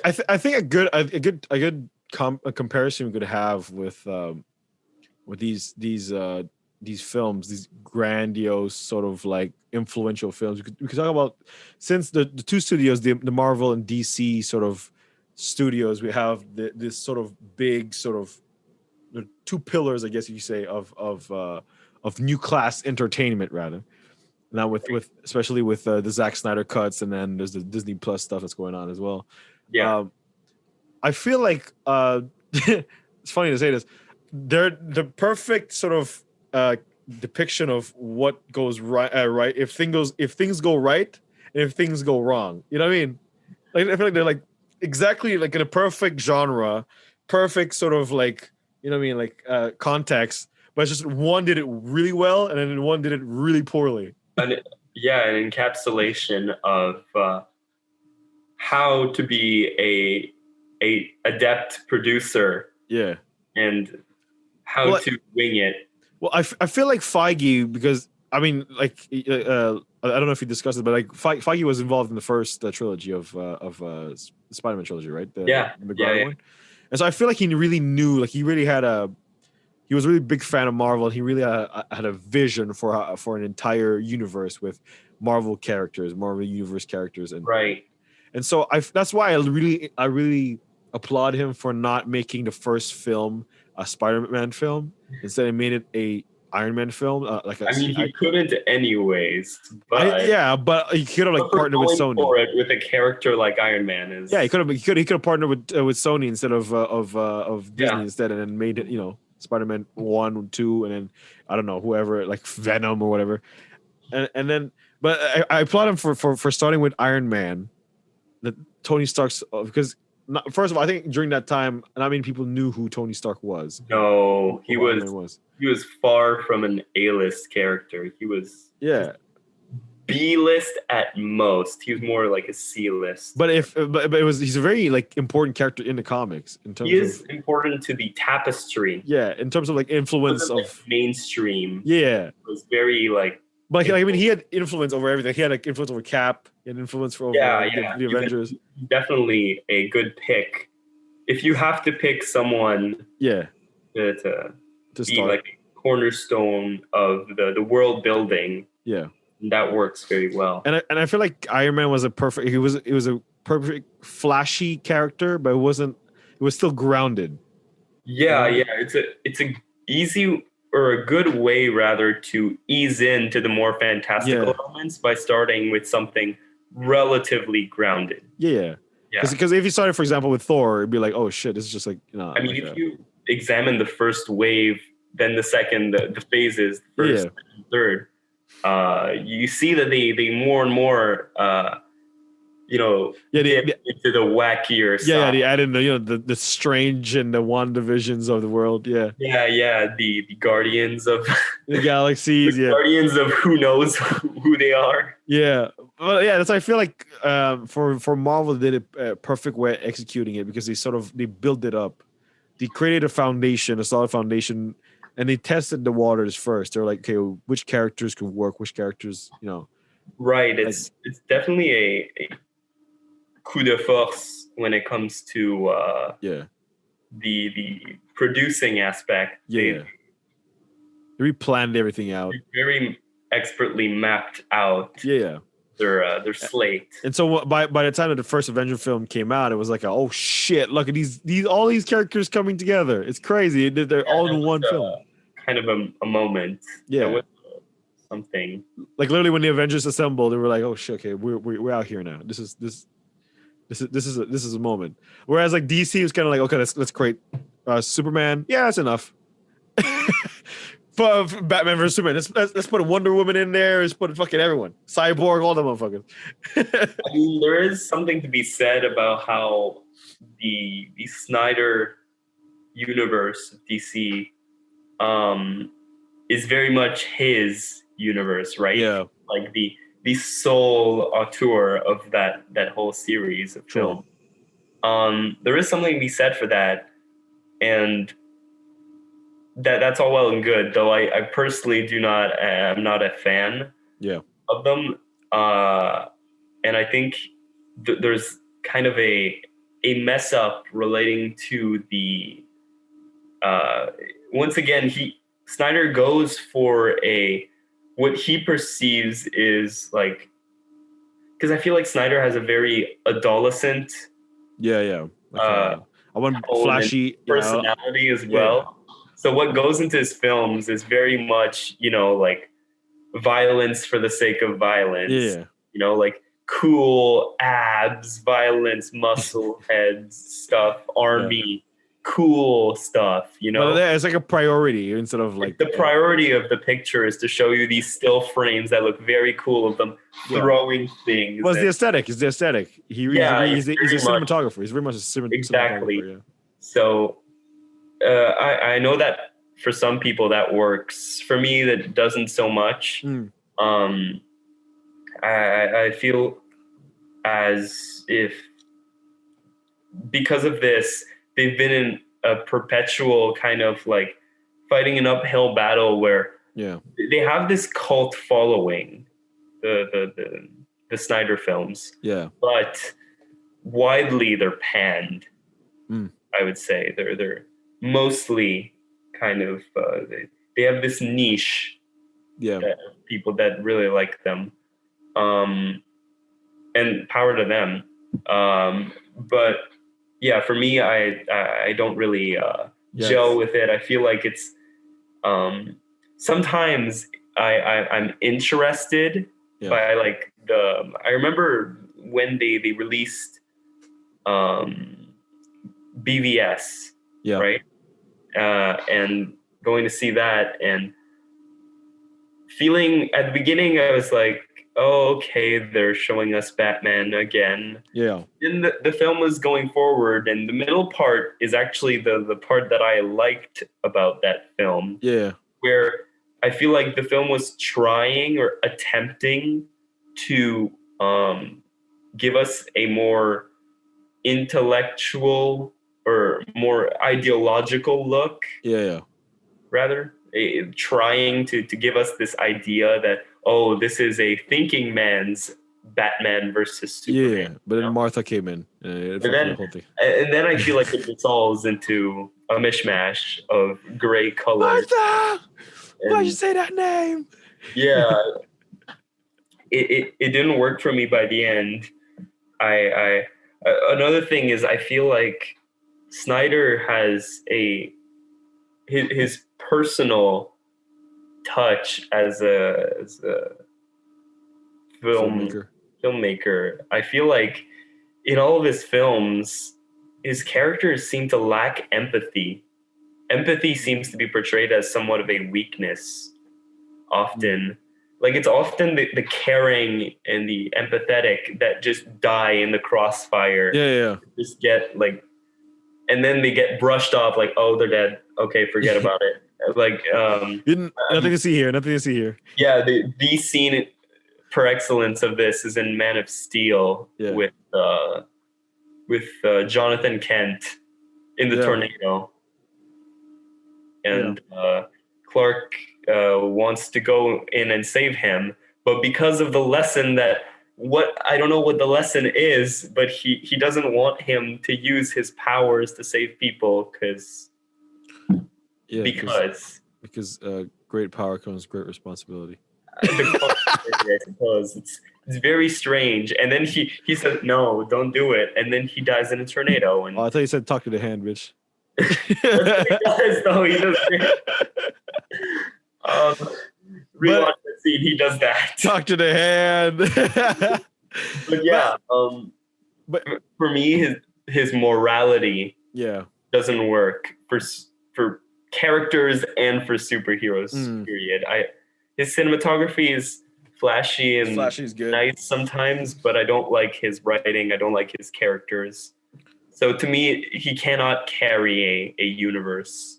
I think a comparison we could have with these films, these grandiose sort of like influential films. We could talk about, since the two studios, the Marvel and DC sort of studios, we have this sort of big sort of the two pillars, I guess you could say, of new class entertainment rather. Now with especially with the Zack Snyder cuts, and then there's the Disney Plus stuff that's going on as well. Yeah. I feel like it's funny to say this. They're the perfect sort of depiction of what goes right. Right, if things go right, and if things go wrong. You know what I mean? Like I feel like they're like exactly like in a perfect genre, perfect sort of like, you know what I mean, like context. But it's just one did it really well, and then one did it really poorly. An encapsulation of how to be a adept producer Yeah. and how to wing it. Well, I feel like Feige, because I mean, like I don't know if you discussed it, but like Feige was involved in the first trilogy of Spider-Man trilogy, right? The McGuire one. And so I feel like he really knew, like he was a really big fan of Marvel, and he really had a vision for an entire universe with Marvel characters, Marvel Universe characters, and right. And so that's why I really applaud him for not making the first film a Spider-Man film. Instead, he made it a Iron Man film. He couldn't anyways. But but he could have like partnered with Sony for it with a character like Iron Man is. Yeah, he could have partnered with Sony instead of Disney instead, and then made it, you know, Spider-Man 1, 2, and then I don't know, whoever, like Venom or whatever. And then, but I applaud him for starting with Iron Man, the Tony Stark's, because first of all, I think during that time, not many people knew who Tony Stark was. No, he was far from an A-list character. He was B-list at most. He was more like a C-list. But he's a very like important character in the comics in terms. He is important to the tapestry. Yeah, in terms of like influence of like mainstream. Yeah, it was very like. But I mean, he had influence over everything. He had like influence over Cap. He had influence over the Avengers. Definitely a good pick. If you have to pick someone, to be start. Like a cornerstone of the world building, that works very well. And I feel like Iron Man was a perfect. It was a perfect flashy character, but it was still grounded. Yeah. It's a easy, or a good way rather, to ease into the more fantastical elements by starting with something relatively grounded. Because if you started, for example, with Thor, it'd be like, oh shit, this is just like, you know. I mean, if you examine the first wave, then the second, the phases, the first, and third, you see that they more and more get into the wackier side. Yeah, they add in the strange and the WandaVisions of the world. The Guardians of the galaxies. Guardians of who knows who they are. Well, that's, I feel like for Marvel, they did a perfect way of executing it, because they built it up. They created a solid foundation, and they tested the waters first. They're like, okay, which characters could work, which characters, Right. It's definitely a coup de force when it comes to the producing aspect. They planned everything out. Very expertly mapped out. Their slate. And so by the time that the first Avenger film came out, it was like, oh shit, look at these all these characters coming together. It's crazy. They're all in one film. Kind of a moment. Something like literally when the Avengers assembled, they were like, oh shit, okay, we're out here now. This is a moment. Whereas like DC was kind of like, okay, let's create Superman. Yeah, that's enough. For Batman versus Superman, let's put a Wonder Woman in there. Let's put fucking everyone, Cyborg, all the motherfuckers. I mean, there is something to be said about how the Snyder universe of DC is very much his universe, right? Like the sole auteur of that whole series of film. There is something to be said for that, and that's all well and good, though I personally am not a fan of them. And I think there's kind of a a mess up relating to the once again Snyder goes for what he perceives is like, because I feel like Snyder has a very adolescent like I want tone and flashy personality as well. So what goes into his films is very much, like violence for the sake of violence. Like cool abs, violence, muscle heads stuff, army, cool stuff, But it's like a priority instead of like the priority of the picture is to show you these still frames that look very cool of them throwing things. Well, the aesthetic. He's a cinematographer. He's very much a cinematographer. Exactly. So I know that for some people that works. For me, that doesn't so much. I feel as if because of this, they've been in a perpetual kind of like fighting an uphill battle where they have this cult following, the Snyder films. But widely they're panned. I would say they're mostly kind of they have this niche people that really like them, and power to them. But yeah, for me, I don't really gel with it. I feel like it's sometimes I'm interested by like I remember when they released BVS, right? And going to see that and feeling at the beginning, I was like, oh, okay, they're showing us Batman again. And the film was going forward, and the middle part is actually the part that I liked about that film. Where I feel like the film was trying or attempting to give us a more intellectual or more ideological look. Rather, trying to give us this idea that, oh, this is a thinking man's Batman versus Superman. But then Martha came in. And then I feel like it dissolves into a mishmash of gray colors. Martha! Why'd you say that name? It didn't work for me by the end. Another thing is I feel like Snyder has his personal touch as a filmmaker. I feel like in all of his films, his characters seem to lack empathy. Empathy seems to be portrayed as somewhat of a weakness often. Like it's often the caring and the empathetic that just die in the crossfire. Just get like, and then they get brushed off like, oh, they're dead. Okay, forget about it. Like nothing to see here. Yeah, the scene per excellence of this is in Man of Steel with Jonathan Kent in the tornado, and Clark wants to go in and save him, but because of the lesson that I don't know what the lesson is, but he doesn't want him to use his powers to save people because great power comes great responsibility. I suppose it's very strange. And then he said, no, don't do it. And then he dies in a tornado. And I thought you said talk to the hand, bitch. That's what he does, though. He does. Rewatch the scene. He does that. Talk to the hand. But yeah, but for me, his morality doesn't work for characters and for superheroes. Period. His cinematography is flashy and good. Nice sometimes, but I don't like his writing. I don't like his characters. So to me, he cannot carry a universe.